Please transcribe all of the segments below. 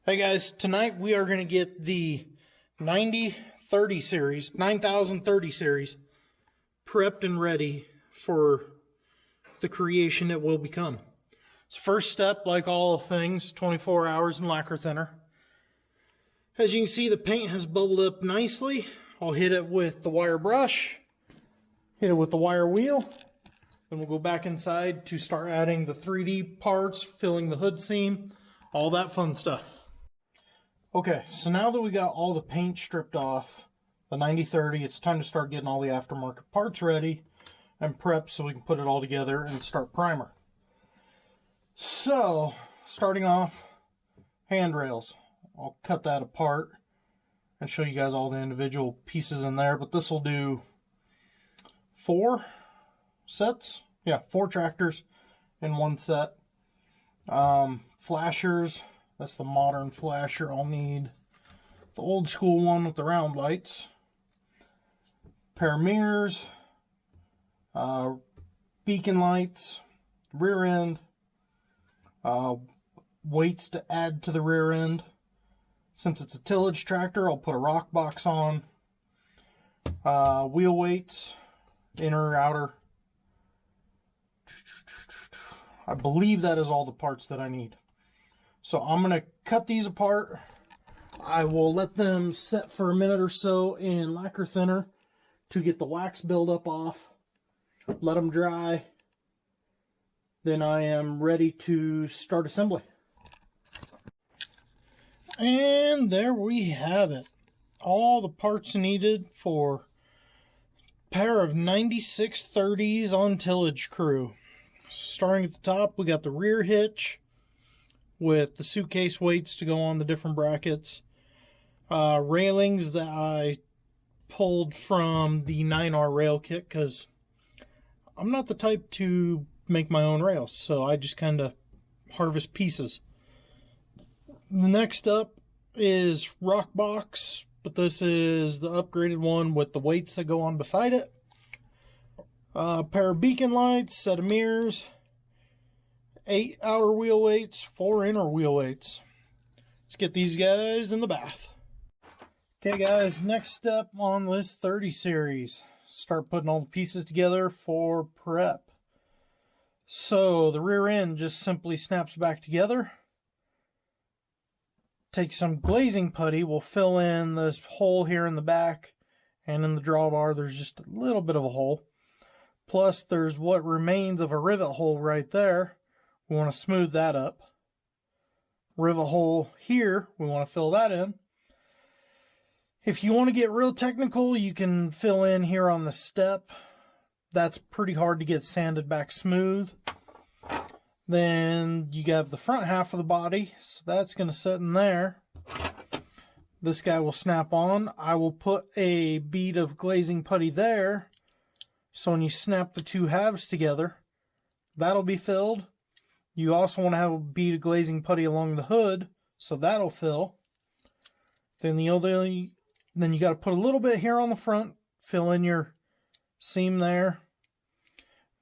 Hey guys, tonight we are going to get the 9030 series, 9030 series prepped and ready for the creation it will become. So first step, like all things, 24 hours in lacquer thinner. As you can see, the paint has bubbled up nicely. I'll hit it with the wire brush, hit it with the wire wheel, then we'll go back inside to start adding the 3D parts, filling the hood seam, all that fun stuff. Okay, so now that we got all the paint stripped off, the 9030, it's time to start getting all the aftermarket parts ready and prepped so we can put it all together and start primer. So, starting off, handrails. I'll cut that apart and show you guys all the individual pieces in there, but this will do 4 sets. Yeah, 4 tractors in one set. Flashers. That's the modern flasher. I'll need the old school one with the round lights. Pair of mirrors. Beacon lights. Rear end. Weights to add to the rear end. Since it's a tillage tractor, I'll put a rock box on. Wheel weights. Inner, outer. I believe that is all the parts that I need. So I'm going to cut these apart. I will let them set for a minute or so in lacquer thinner to get the wax buildup off. Let them dry. Then I am ready to start assembly. And there we have it. All the parts needed for a pair of 9630s on tillage crew. Starting at the top, we got the rear hitch with the suitcase weights to go on the different brackets. Railings that I pulled from the 9R rail kit because I'm not the type to make my own rails, so I just kind of harvest pieces. The next up is rock box, but this is the upgraded one with the weights that go on beside it. A pair of beacon lights, set of mirrors, 8 outer wheel weights, 4 inner wheel weights. Let's get these guys in the bath. Okay guys, next step on this 30 series. Start putting all the pieces together for prep. So the rear end just simply snaps back together. Take some glazing putty, we'll fill in this hole here in the back, and in the drawbar there's just a little bit of a hole. Plus there's what remains of a rivet hole right there. We want to smooth that up. Rivet hole here, we want to fill that in. If you want to get real technical, you can fill in here on the step. That's pretty hard to get sanded back smooth. Then you have the front half of the body, so that's going to sit in there. This guy will snap on. I will put a bead of glazing putty there, so when you snap the two halves together, that'll be filled. You also want to have a bead of glazing putty along the hood, so that'll fill. Then you got to put a little bit here on the front, fill in your seam there.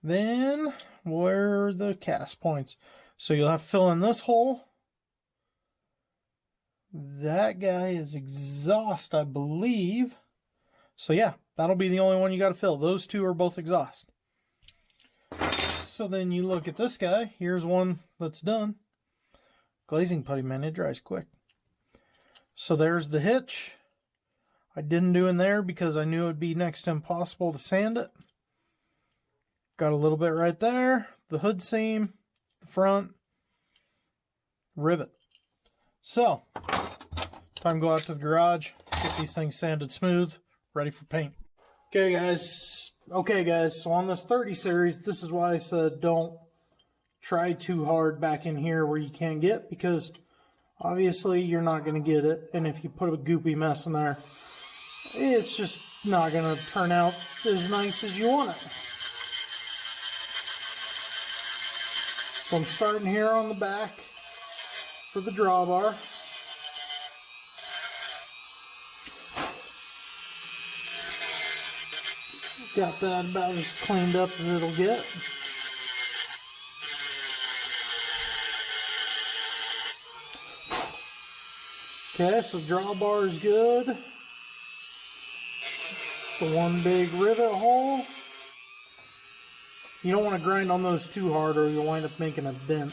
Then where are the cast points? So you'll have to fill in this hole. That guy is exhaust, I believe. So yeah, that'll be the only one you got to fill. Those two are both exhaust. So then you look at this guy. Here's one that's done. Glazing putty, man, it dries quick. So there's the hitch. I didn't do in there because I knew it would be next to impossible to sand it. Got a little bit right there. The hood seam, the front, rivet. So, time to go out to the garage, get these things sanded smooth, ready for paint. Okay guys, so on this 30 series, this is why I said don't try too hard back in here where you can't get, because obviously you're not going to get it, and if you put a goopy mess in there, it's just not going to turn out as nice as you want it. So I'm starting here on the back for the drawbar. Got that about as cleaned up as it'll get. Okay, so drawbar is good. The one big rivet hole. You don't want to grind on those too hard or you'll wind up making a dent.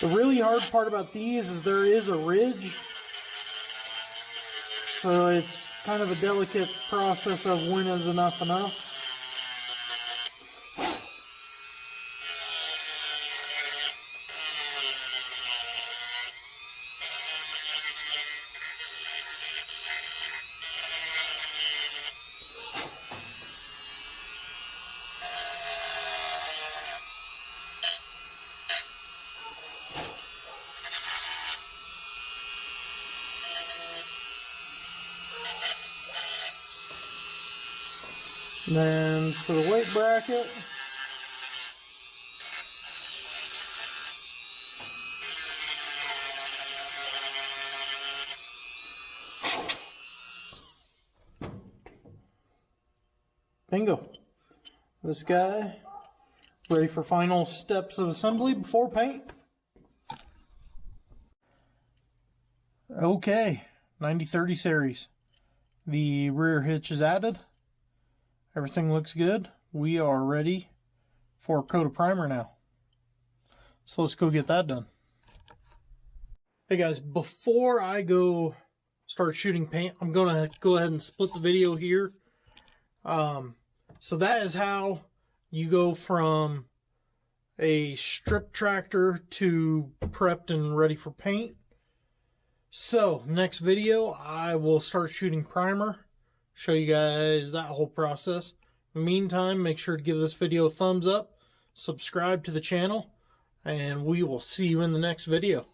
The really hard part about these is there is a ridge. So it's kind of a delicate process of when is enough. And then for the weight bracket, bingo. This guy ready for final steps of assembly before paint. Okay, 90/30 series. The rear hitch is added. Everything looks good. We are ready for a coat of primer now. So let's go get that done. Hey guys, before I go start shooting paint, I'm gonna go ahead and split the video here. So that is how you go from a strip tractor to prepped and ready for paint. So next video, I will start shooting primer. Show you guys that whole process. In the meantime, make sure to give this video a thumbs up, subscribe to the channel, and we will see you in the next video.